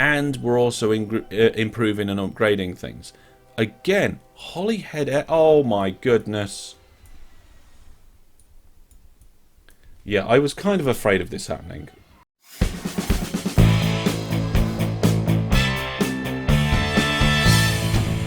and we're also improving and upgrading things. Again, Holyhead Air, oh my goodness. Yeah, I was kind of afraid of this happening.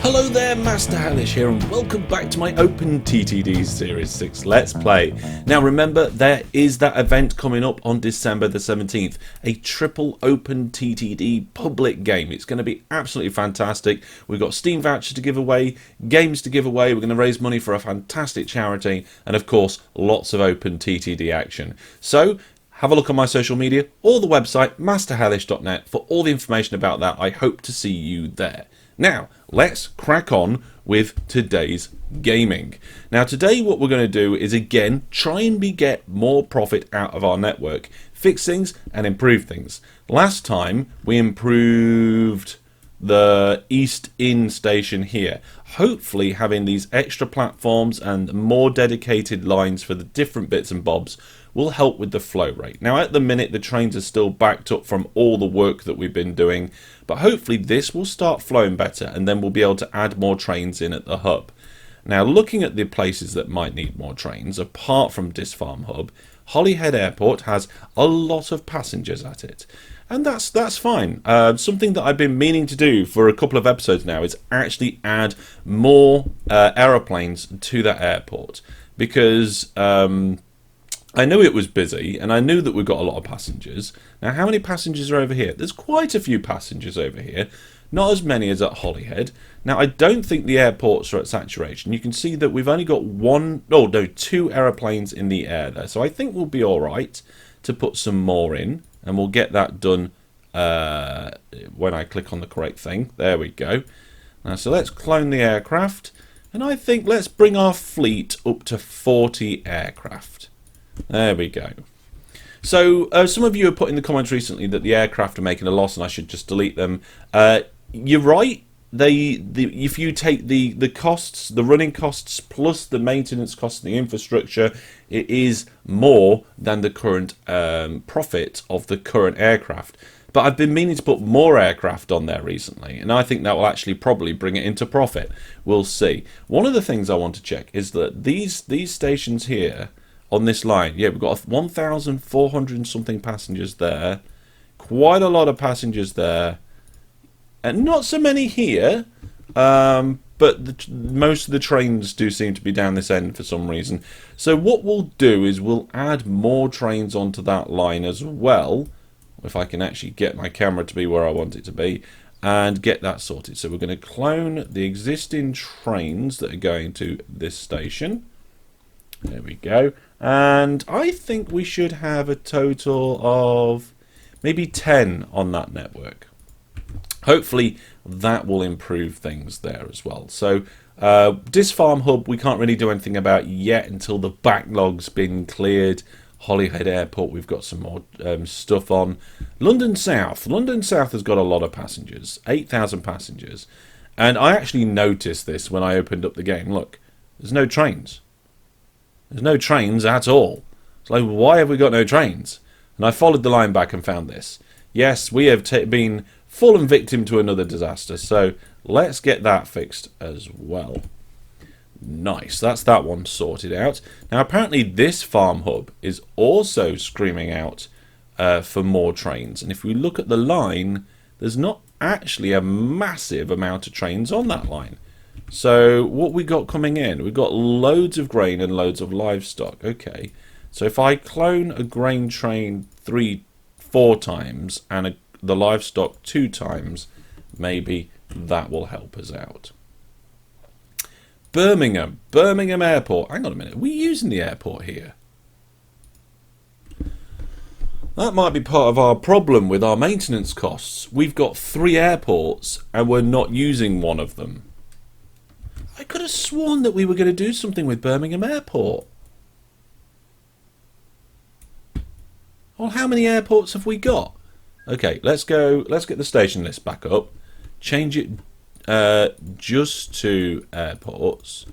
Hello there, Master Hellish here, and welcome back to my OpenTTD Series 6 Let's Play. Now remember, there is that event coming up on December the 17th, a triple OpenTTD public game. It's going to be absolutely fantastic. We've got Steam vouchers to give away, games to give away, we're going to raise money for a fantastic charity, and of course, lots of OpenTTD action. So, have a look on my social media or the website masterhellish.net for all the information about that. I hope to see you there. Now, let's crack on with today's gaming. Now, today what we're going to do is, again, try and get more profit out of our network, fix things and improve things. Last time, we improved the East Inn station here. Hopefully, having these extra platforms and more dedicated lines for the different bits and bobs will help with the flow rate. Now, at the minute, the trains are still backed up from all the work that we've been doing, but hopefully this will start flowing better, and then we'll be able to add more trains in at the hub. Now, looking at the places that might need more trains, apart from this farm hub, Holyhead Airport has a lot of passengers at it. And that's fine. Something that I've been meaning to do for a couple of episodes now is actually add more aeroplanes to that airport, because I knew it was busy, and I knew that we've got a lot of passengers. Now, how many passengers are over here? There's quite a few passengers over here. Not as many as at Holyhead. Now, I don't think the airports are at saturation. You can see that we've only got two aeroplanes in the air there. So I think we'll be all right to put some more in, and we'll get that done when I click on the correct thing. There we go. Now, so let's clone the aircraft, and I think let's bring our fleet up to 40 aircraft. There we go. So some of you have put in the comments recently that the aircraft are making a loss and I should just delete them. You're right. If you take the costs, the running costs plus the maintenance costs and the infrastructure, it is more than the current profit of the current aircraft. But I've been meaning to put more aircraft on there recently, and I think that will actually probably bring it into profit. We'll see. One of the things I want to check is that these stations here on this line, yeah, we've got 1,400 and something passengers there, quite a lot of passengers there, and not so many here, but most of the trains do seem to be down this end for some reason. So what we'll do is we'll add more trains onto that line as well, if I can actually get my camera to be where I want it to be, and get that sorted. So we're going to clone the existing trains that are going to this station. There we go. And I think we should have a total of maybe 10 on that network. Hopefully that will improve things there as well. So this farm hub we can't really do anything about yet until the backlog's been cleared. Holyhead Airport, we've got some more stuff on. London South has got a lot of passengers, 8,000 passengers. And I actually noticed this when I opened up the game. Look, there's no trains. There's no trains at all. It's like, why have we got no trains? And I followed the line back and found this. Yes, we have been fallen victim to another disaster. So let's get that fixed as well. Nice. That's that one sorted out. Now, apparently this farm hub is also screaming out for more trains. And if we look at the line, there's not actually a massive amount of trains on that line. So what we got coming in, we've got loads of grain and loads of livestock. Okay, so if I clone a grain train 4 times and the livestock 2 times, maybe that will help us out. Birmingham Airport. Hang on a minute, are we using the airport here? That might be part of our problem with our maintenance costs. We've got 3 airports and we're not using one of them. I could have sworn that we were going to do something with Birmingham Airport. Well, how many airports have we got? Okay, let's get the station list back up. Change it just to airports.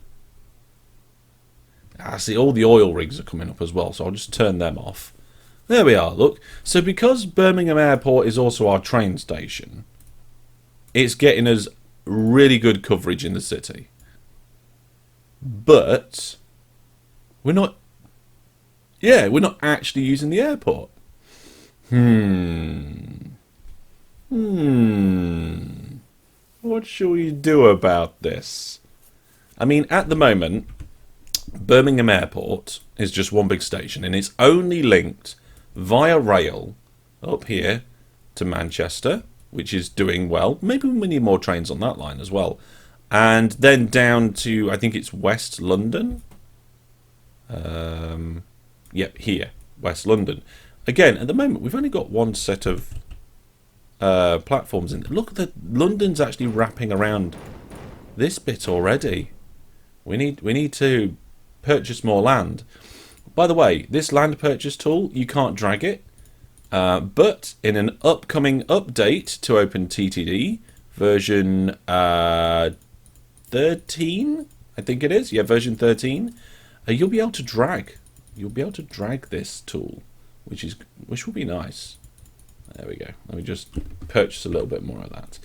See, all the oil rigs are coming up as well, so I'll just turn them off. There we are, look. So because Birmingham Airport is also our train station, it's getting us really good coverage in the city. But we're not, yeah, we're not actually using the airport. What shall we do about this? I mean, at the moment, Birmingham Airport is just one big station, and it's only linked via rail up here to Manchester, which is doing well. Maybe we need more trains on that line as well. And then down to, I think it's West London. Yep, here, West London. Again, at the moment, we've only got one set of platforms in. Look, London's actually wrapping around this bit already. We need to purchase more land. By the way, this land purchase tool, you can't drag it. But in an upcoming update to OpenTTD version 13, I think it is. Yeah, version 13. You'll be able to drag. You'll be able to drag this tool, which will be nice. There we go. Let me just purchase a little bit more of that.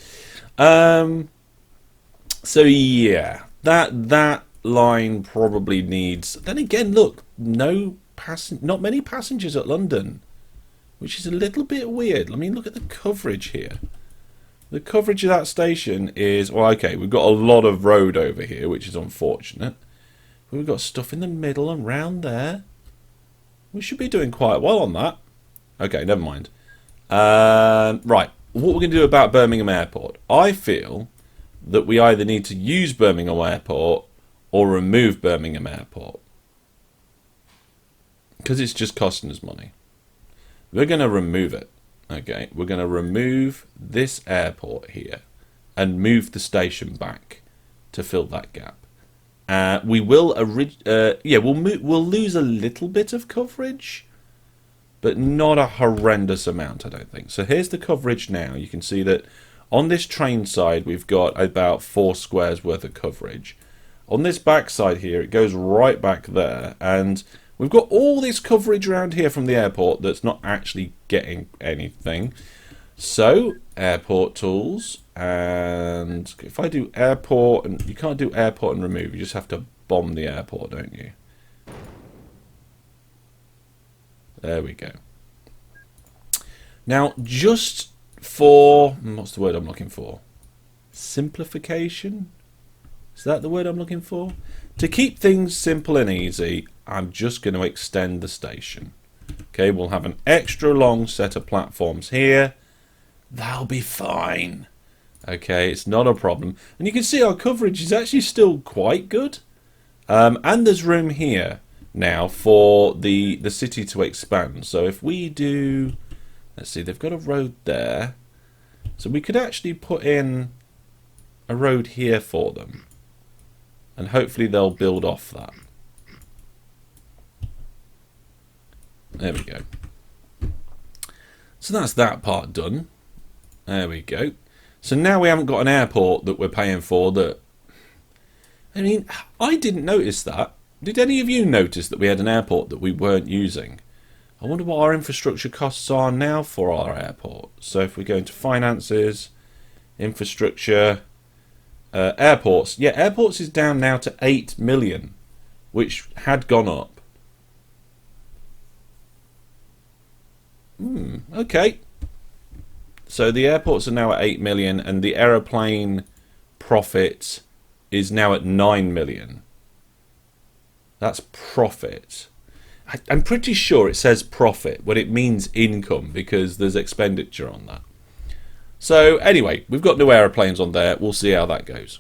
So yeah, that line probably needs. Then again, look, not many passengers at London, which is a little bit weird. I mean, look at the coverage here. The coverage of that station is, well, okay, we've got a lot of road over here, which is unfortunate. But we've got stuff in the middle and round there. We should be doing quite well on that. Okay, never mind. Right, what we're going to do about Birmingham Airport. I feel that we either need to use Birmingham Airport or remove Birmingham Airport, because it's just costing us money. We're going to remove it. Okay, we're going to remove this airport here and move the station back to fill that gap. We will we'll lose a little bit of coverage, but not a horrendous amount, I don't think. So here's the coverage now. You can see that on this train side we've got about 4 squares worth of coverage. On this back side here, it goes right back there, and we've got all this coverage around here from the airport that's not actually getting anything. So, airport tools, and if I do airport, and you can't do airport and remove, you just have to bomb the airport, don't you? There we go. Now, just for, what's the word I'm looking for? Simplification? Is that the word I'm looking for? To keep things simple and easy, I'm just going to extend the station. Okay, we'll have an extra long set of platforms here. That'll be fine. Okay, it's not a problem. And you can see our coverage is actually still quite good. And there's room here now for the city to expand. So if we do, let's see, they've got a road there. So we could actually put in a road here for them. And hopefully they'll build off that. There we go. So that's that part done. There we go. So now we haven't got an airport that we're paying for that... I mean, I didn't notice that. Did any of you notice that we had an airport that we weren't using? I wonder what our infrastructure costs are now for our airport. So if we go into finances, infrastructure, airports. Yeah, airports is down now to 8 million, which had gone up. Okay. So the airports are now at 8 million and the aeroplane profit is now at 9 million. That's profit. I'm pretty sure it says profit when it means income because there's expenditure on that. So anyway, we've got new aeroplanes on there. We'll see how that goes.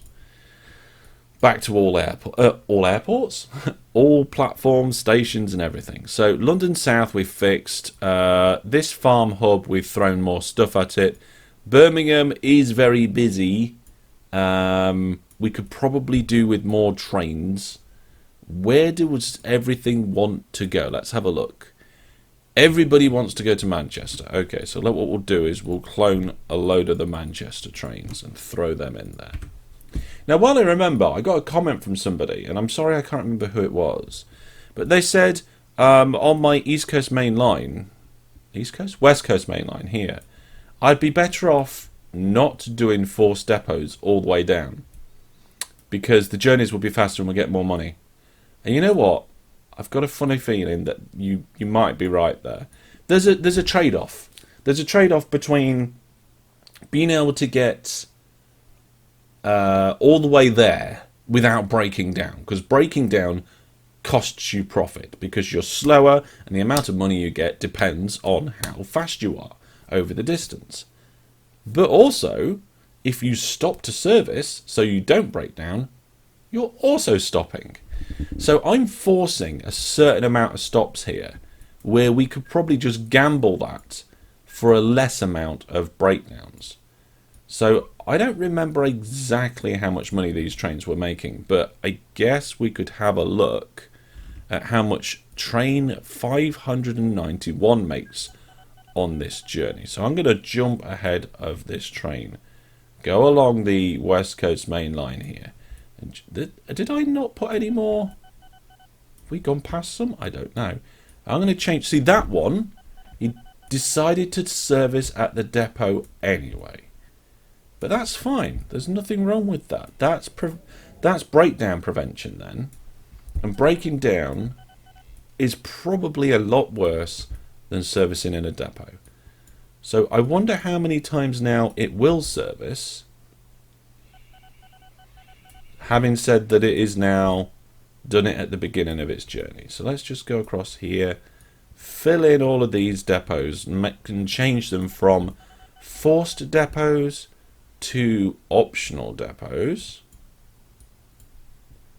Back to all airports, all platforms, stations and everything. So London South we've fixed. This farm hub we've thrown more stuff at it. Birmingham is very busy. We could probably do with more trains. Where does everything want to go? Let's have a look. Everybody wants to go to Manchester. Okay, so what we'll do is we'll clone a load of the Manchester trains and throw them in there. Now, while I remember, I got a comment from somebody, and I'm sorry I can't remember who it was, but they said on my West Coast main line here, I'd be better off not doing forced depots all the way down, because the journeys will be faster and we'll get more money. And you know what? I've got a funny feeling that you might be right there. There's a trade-off. There's a trade-off between being able to get all the way there without breaking down, because breaking down costs you profit because you're slower, and the amount of money you get depends on how fast you are over the distance. But also, if you stop to service so you don't break down, you're also stopping. So I'm forcing a certain amount of stops here where we could probably just gamble that for a less amount of breakdowns. So I don't remember exactly how much money these trains were making, but I guess we could have a look at how much train 591 makes on this journey. So I'm going to jump ahead of this train, go along the West Coast Mainline here. And did I not put any more? Have we gone past some? I don't know. I'm going to change. See, that one, he decided to service at the depot anyway. But that's fine. There's nothing wrong with that. That's breakdown prevention then. And breaking down is probably a lot worse than servicing in a depot. So I wonder how many times now it will service, having said that it is now done it at the beginning of its journey. So let's just go across here, fill in all of these depots, and change them from forced depots to optional depots.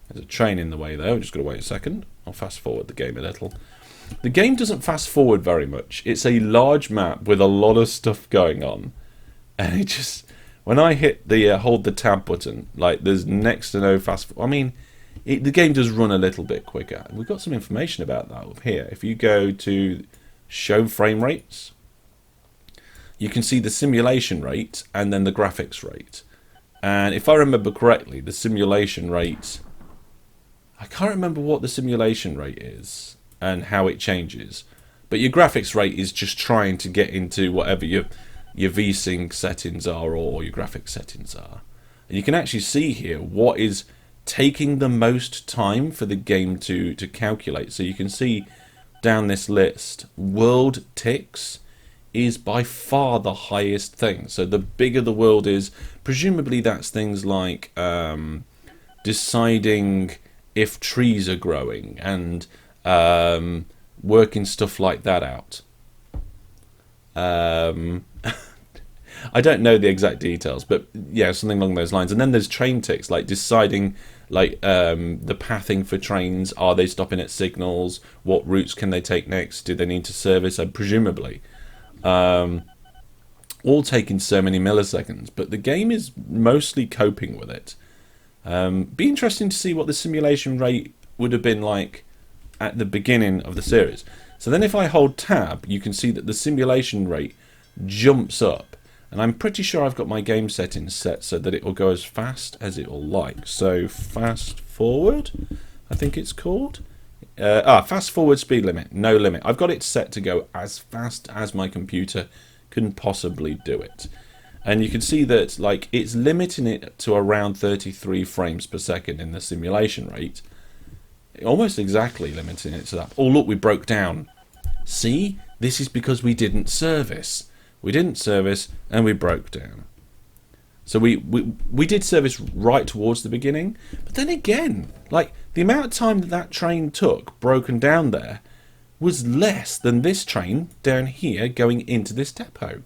There's a train in the way though, I'm just going to wait a second. I'll fast forward the game a little. The game doesn't fast forward very much. It's a large map with a lot of stuff going on. And it just, when I hit the hold the tab button, like there's next to no fast forward. I mean, the game does run a little bit quicker. We've got some information about that up here. If you go to show frame rates, you can see the simulation rate and then the graphics rate. And if I remember correctly, the simulation rate, I can't remember what the simulation rate is and how it changes. But your graphics rate is just trying to get into whatever your VSync settings are or your graphics settings are. And you can actually see here what is taking the most time for the game to calculate. So you can see down this list, world ticks is by far the highest thing. So the bigger the world is, presumably that's things like deciding if trees are growing and working stuff like that out. I don't know the exact details, but yeah, something along those lines. And then there's train ticks, like deciding like the pathing for trains. Are they stopping at signals? What routes can they take next? Do they need to service? Presumably. All taking so many milliseconds, but the game is mostly coping with it. Be interesting to see what the simulation rate would have been like at the beginning of the series. So then if I hold tab, you can see that the simulation rate jumps up, and I'm pretty sure I've got my game settings set so that it will go as fast as it will like. So fast forward, I think it's called. Fast forward speed limit, no limit. I've got it set to go as fast as my computer can possibly do it. And you can see that like it's limiting it to around 33 frames per second in the simulation rate. Almost exactly limiting it to that. Oh look, we broke down. See? This is because we didn't service. We didn't service and we broke down. So we did service right towards the beginning, but then again, like the amount of time that train took broken down there was less than this train down here going into this depot.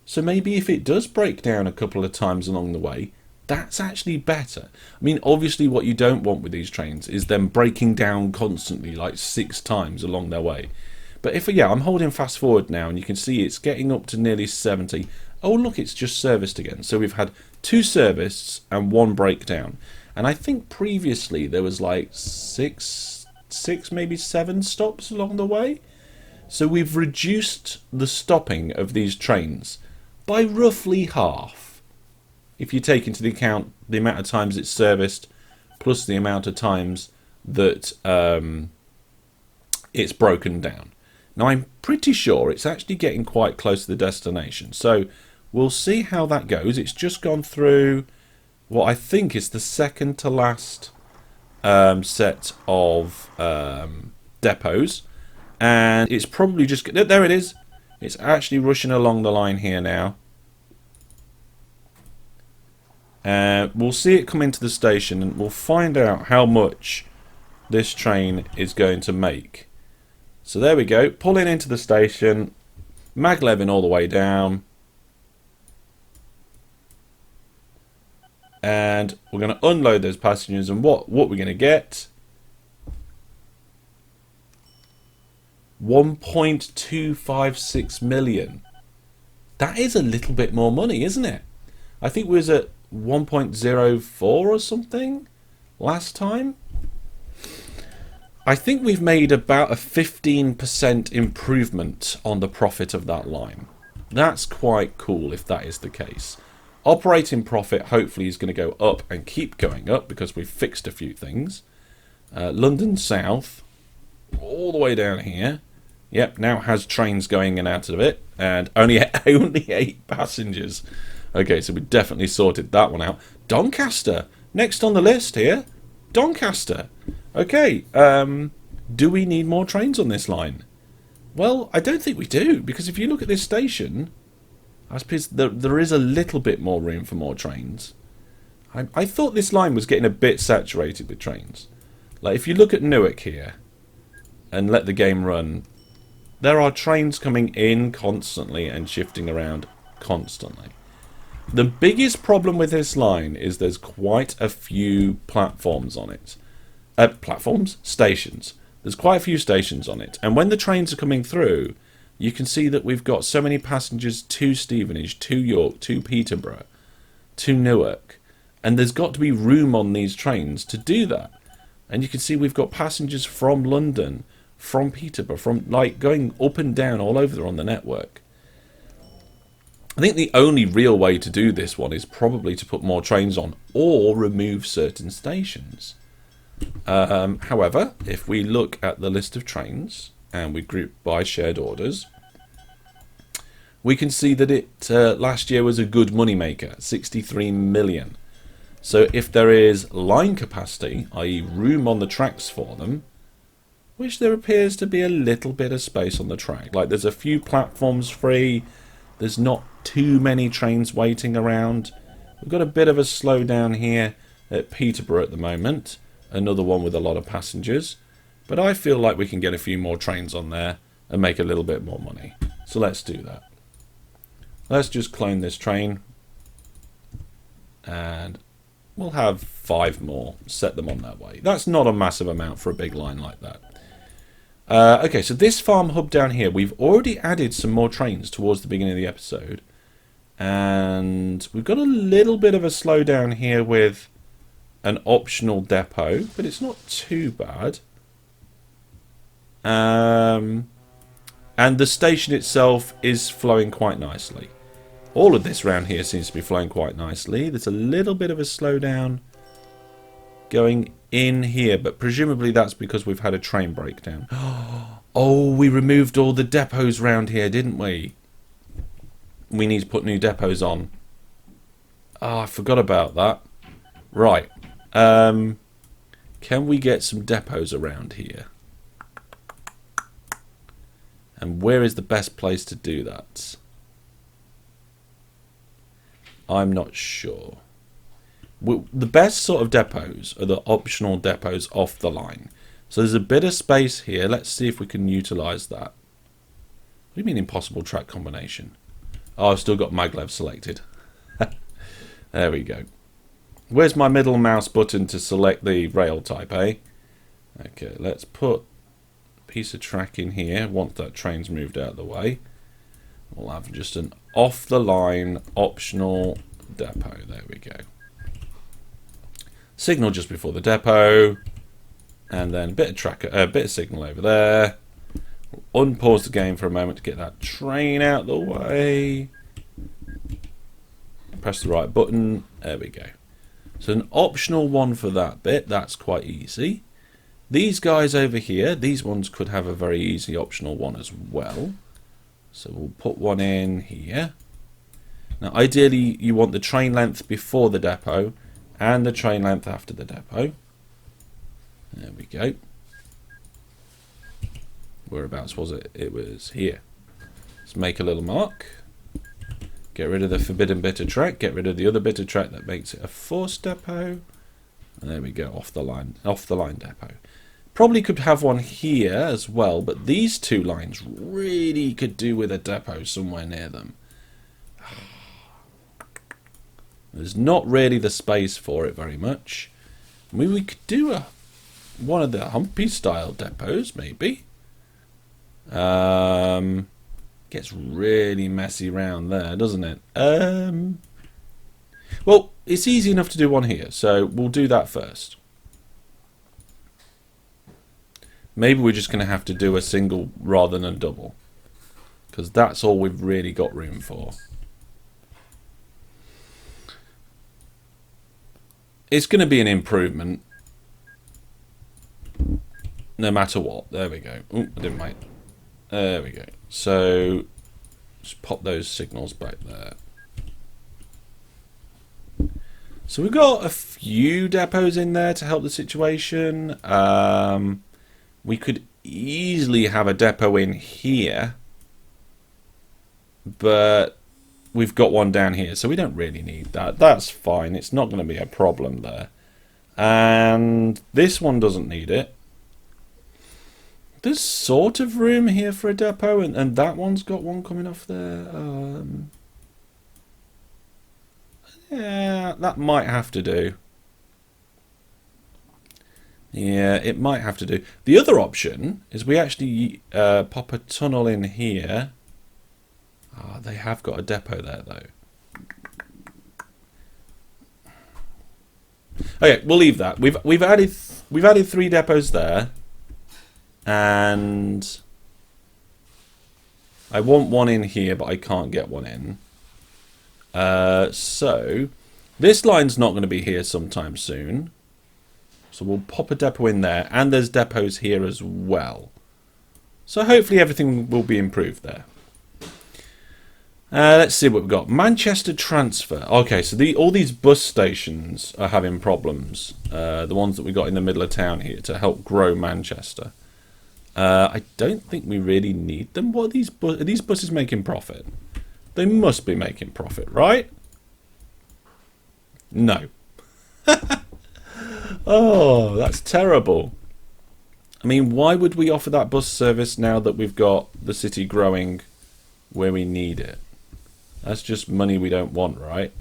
So maybe if it does break down a couple of times along the way, that's actually better. I mean, obviously what you don't want with these trains is them breaking down constantly, like 6 times along their way. But if, yeah, I'm holding fast forward now and you can see it's getting up to nearly 70. Oh look, it's just serviced again. So we've had 2 services and 1 breakdown. And I think previously there was like 6, maybe 7 stops along the way. So we've reduced the stopping of these trains by roughly half. If you take into account the amount of times it's serviced plus the amount of times that it's broken down. Now I'm pretty sure it's actually getting quite close to the destination, so we'll see how that goes. It's just gone through what I think is the second to last set of depots, and it's probably just, there it is, it's actually rushing along the line here now. We'll see it come into the station and we'll find out how much this train is going to make. So there we go, pulling into the station, magleving all the way down, and we're going to unload those passengers, and what we're going to get, 1.256 million. That is a little bit more money, isn't it? I think we was at 1.04 or something last time. I think we've made about a 15% improvement on the profit of that line. That's quite cool if that is the case. Operating profit hopefully is going to go up and keep going up because we've fixed a few things. London South, all the way down here. Yep, now has trains going in and out of it, and only 8 passengers. Okay, so we definitely sorted that one out. Doncaster, next on the list here. Doncaster. Okay, do we need more trains on this line? Well, I don't think we do, because if you look at this station, I suppose there is a little bit more room for more trains. I thought this line was getting a bit saturated with trains. Like, if you look at Newark here, and let the game run, there are trains coming in constantly and shifting around constantly. The biggest problem with this line is there's quite a few platforms on it. Stations. There's quite a few stations on it. And when the trains are coming through, you can see that we've got so many passengers to Stevenage, to York, to Peterborough, to Newark. And there's got to be room on these trains to do that. And you can see we've got passengers from London, from Peterborough, from like going up and down all over on the network. I think the only real way to do this one is probably to put more trains on or remove certain stations. However, if we look at the list of trains and we group by shared orders, we can see that it last year was a good money maker, 63 million. So if there is line capacity, i.e. room on the tracks for them, which there appears to be a little bit of space on the track, like there's a few platforms free, there's not too many trains waiting around. We've got a bit of a slowdown here at Peterborough at the moment, another one with a lot of passengers, but I feel like we can get a few more trains on there and make a little bit more money. So let's do that. Let's just clone this train and we'll have 5 more, set them on that way. That's not a massive amount for a big line like that. Okay, so this farm hub down here, we've already added some more trains towards the beginning of the episode, and we've got a little bit of a slowdown here with an optional depot, but it's not too bad. And the station itself is flowing quite nicely. All of this round here seems to be flowing quite nicely. There's a little bit of a slowdown going in here, but presumably that's because we've had a train breakdown. Oh, we removed all the depots round here, didn't we? We need to put new depots on. Oh, I forgot about that. Right. Can we get some depots around here? And where is the best place to do that? I'm not sure. The best sort of depots are the optional depots off the line. So there's a bit of space here. Let's see if we can utilise that. What do you mean impossible track combination? Oh, I've still got maglev selected. There we go. Where's my middle mouse button to select the rail type, eh? Okay, let's put a piece of track in here once that train's moved out of the way. We'll have just an off-the-line optional depot. There we go. Signal just before the depot, and then a bit of track, a bit of signal over there. We'll unpause the game for a moment to get that train out of the way. Press the right button. There we go. So an optional one for that bit. That's quite easy. These guys over here, these ones could have a very easy optional one as well. So we'll put one in here. Now ideally you want the train length before the depot and the train length after the depot. There we go. Whereabouts was it? It was here. Let's make a little mark. Get rid of the forbidden bit of track. Get rid of the other bit of track that makes it a forced depot. And there we go, off the line depot. Probably could have one here as well, but these two lines really could do with a depot somewhere near them. There's not really the space for it very much. I mean, we could do one of the Humpy style depots, maybe. Gets really messy round there, doesn't it? Well, it's easy enough to do one here, so we'll do that first. Maybe we're just going to have to do a single rather than a double, because that's all we've really got room for. It's going to be an improvement no matter what. There we go. Oh, I didn't wait. There we go. So just pop those signals back there. So we've got a few depots in there to help the situation. We could easily have a depot in here, but we've got one down here, so we don't really need that. That's fine. It's not going to be a problem there. And this one doesn't need it. There's sort of room here for a depot, and that one's got one coming off there. Yeah, that might have to do. Yeah, it might have to do. The other option is we actually pop a tunnel in here. Ah, they have got a depot there though. Okay, we'll leave that. We've added 3 depots there, and I want one in here, but I can't get one in. So this line's not going to be here sometime soon. So we'll pop a depot in there, and there's depots here as well. So hopefully everything will be improved there. Let's see what we've got. Manchester transfer. Okay, so all these bus stations are having problems. The ones that we got in the middle of town here to help grow Manchester. I don't think we really need them. What are these buses making profit? They must be making profit, right? No. Oh, that's terrible. I mean, why would we offer that bus service now that we've got the city growing where we need it? That's just money we don't want, right?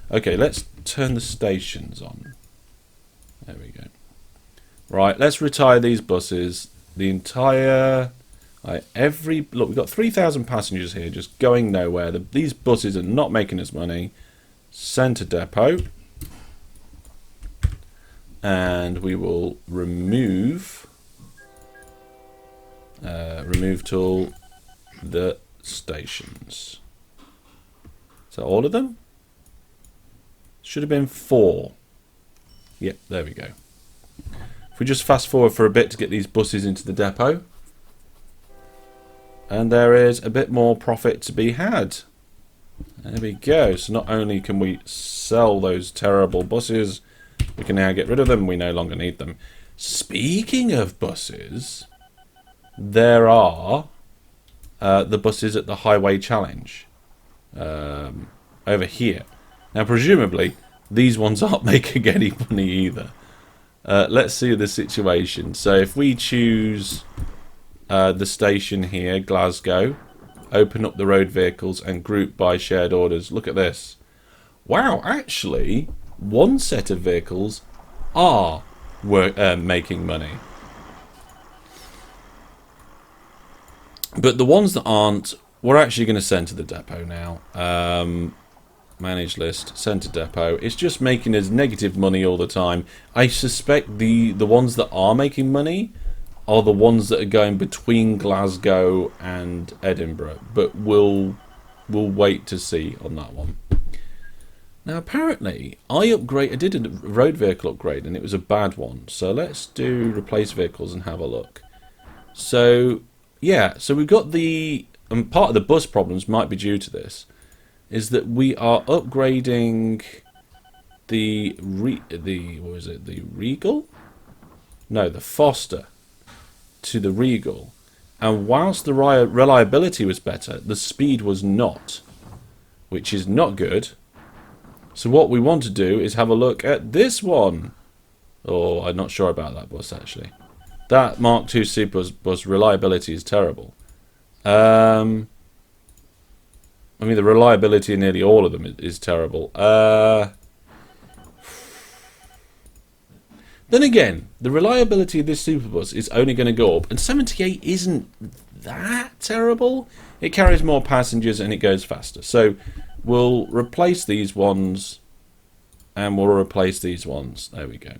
Okay, let's turn the stations on. There we go. Right, let's retire these buses. The entire... look, we've got 3,000 passengers here just going nowhere. These buses are not making us money. Centre depot. And we will remove tool the stations. So all of them? Should have been 4. Yep, there we go. If we just fast forward for a bit to get these buses into the depot. And there is a bit more profit to be had. There we go. So not only can we sell those terrible buses, we can now get rid of them. We no longer need them. Speaking of buses, there are the buses at the Highway Challenge over here. Now, presumably, these ones aren't making any money either. Let's see the situation. So if we choose the station here, Glasgow, open up the road vehicles and group by shared orders. Look at this. Wow, actually, one set of vehicles are making money. But the ones that aren't, we're actually going to send to the depot now. Manage list, send to depot. It's just making us negative money all the time. I suspect the ones that are making money are the ones that are going between Glasgow and Edinburgh. But we'll wait to see on that one. Now apparently I did a road vehicle upgrade and it was a bad one. So let's do replace vehicles and have a look. So yeah, so we've got the part of the bus problems might be due to this, is that we are upgrading the what was it, the Regal? No, the Foster to the Regal. And whilst the reliability was better, the speed was not, which is not good. So what we want to do is have a look at this one. Oh, I'm not sure about that bus actually. That Mark II Super bus reliability is terrible. I mean, the reliability in nearly all of them is terrible. Then again, the reliability of this Superbus is only going to go up, and 78 isn't that terrible. It carries more passengers and it goes faster. So we'll replace these ones, and we'll replace these ones. There we go.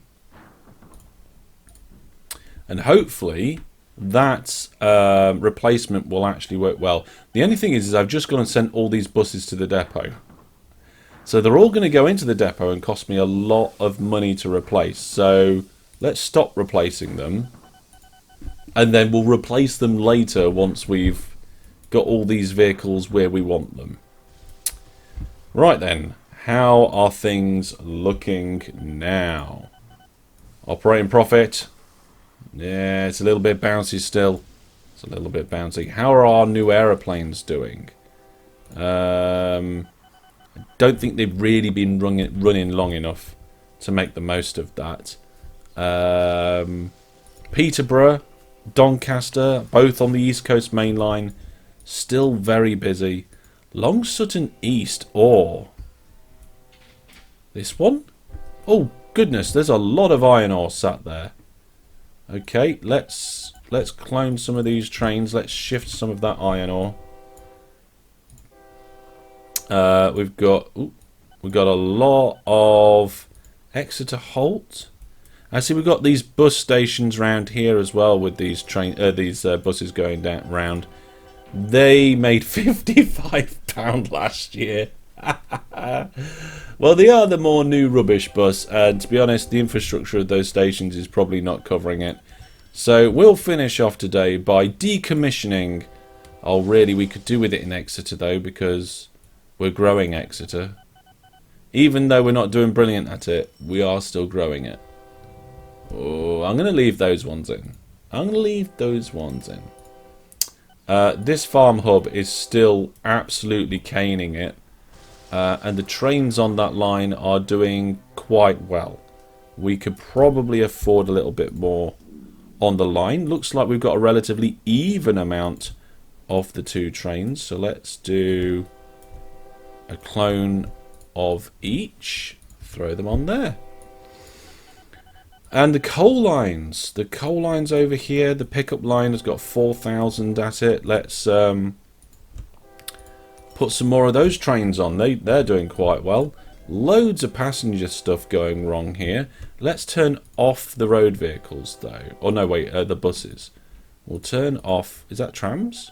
And hopefully that replacement will actually work well. The only thing is I've just gone and sent all these buses to the depot. So they're all going to go into the depot and cost me a lot of money to replace. So let's stop replacing them. And then we'll replace them later once we've got all these vehicles where we want them. Right then, how are things looking now? Operating profit. Yeah, it's a little bit bouncy still. It's a little bit bouncy. How are our new aeroplanes doing? I don't think they've really been running long enough to make the most of that. Peterborough, Doncaster, both on the East Coast Mainline, still very busy. Long Sutton East, or this one? Oh goodness, there's a lot of iron ore sat there. Okay, let's clone some of these trains. Let's shift some of that iron ore. We've got a lot of Exeter Holt. I see we've got these bus stations around here as well with these buses going down round. They made £55 last year. Well, they are the more new rubbish bus, and to be honest, the infrastructure of those stations is probably not covering it. So we'll finish off today by decommissioning. Oh, really? We could do with it in Exeter though, because we're growing Exeter. Even though we're not doing brilliant at it, we are still growing it. Oh, I'm going to leave those ones in. This farm hub is still absolutely caning it. And the trains on that line are doing quite well. We could probably afford a little bit more on the line. Looks like we've got a relatively even amount of the two trains. So let's do a clone of each. Throw them on there. And the coal lines. The coal lines over here. The pickup line has got 4,000 at it. Let's put some more of those trains on. They're doing quite well. Loads of passenger stuff going wrong here. Let's turn off the road vehicles though. Oh no, wait, the buses. We'll turn off. Is that trams?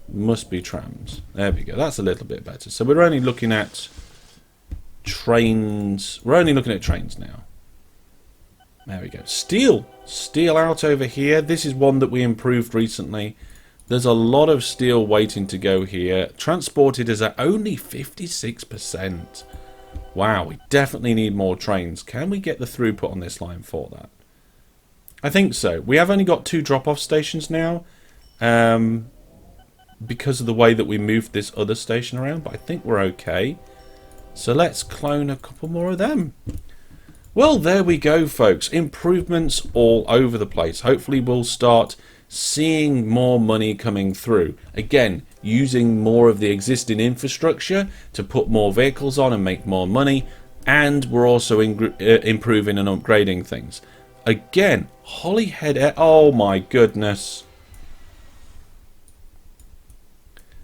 Must be trams. There we go. That's a little bit better. So we're only looking at trains. We're only looking at trains now. There we go. Steel. Steel out over here. This is one that we improved recently. There's a lot of steel waiting to go here. Transported is at only 56%. Wow, we definitely need more trains. Can we get the throughput on this line for that? I think so. We have only got 2 drop-off stations now. Because of the way that we moved this other station around. But I think we're okay. So let's clone a couple more of them. Well, there we go, folks. Improvements all over the place. Hopefully we'll start seeing more money coming through. Again, using more of the existing infrastructure to put more vehicles on and make more money. And we're also improving and upgrading things. Again, Holyhead Air. Oh my goodness.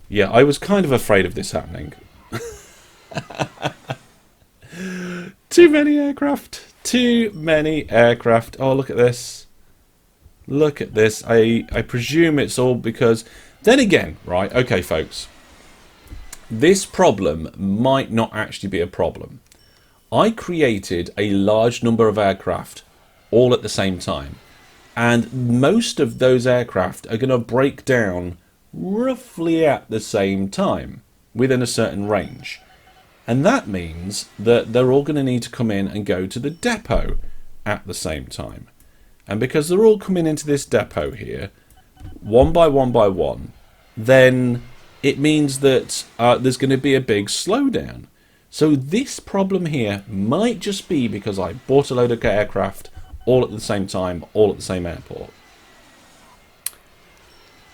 Yeah, I was kind of afraid of this happening. Too many aircraft. Too many aircraft. Oh, look at this. Look at this. I presume it's all because... Then again, right, okay, folks. this problem might not actually be a problem. I created a large number of aircraft all at the same time, and most of those aircraft are going to break down roughly at the same time within a certain range, and that means that they're all going to need to come in and go to the depot at the same time. And because they're all coming into this depot here one by one, then it means that there's going to be a big slowdown. So this problem here might just be because I bought a load of aircraft all at the same time, all at the same airport.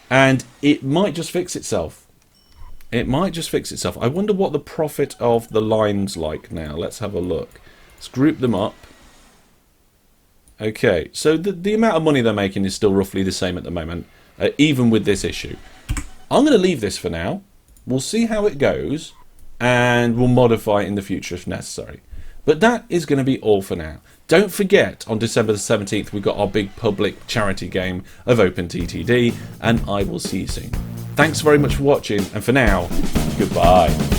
And it might just fix itself. It might just fix itself. I wonder what the profit of the line's like now. Let's have a look. Let's group them up. Okay, so the amount of money they're making is still roughly the same at the moment, even with this issue. I'm going to leave this for now. We'll see how it goes, and we'll modify it in the future if necessary. But that is going to be all for now. Don't forget, on December the 17th, we've got our big public charity game of OpenTTD, and I will see you soon. Thanks very much for watching, and for now, goodbye.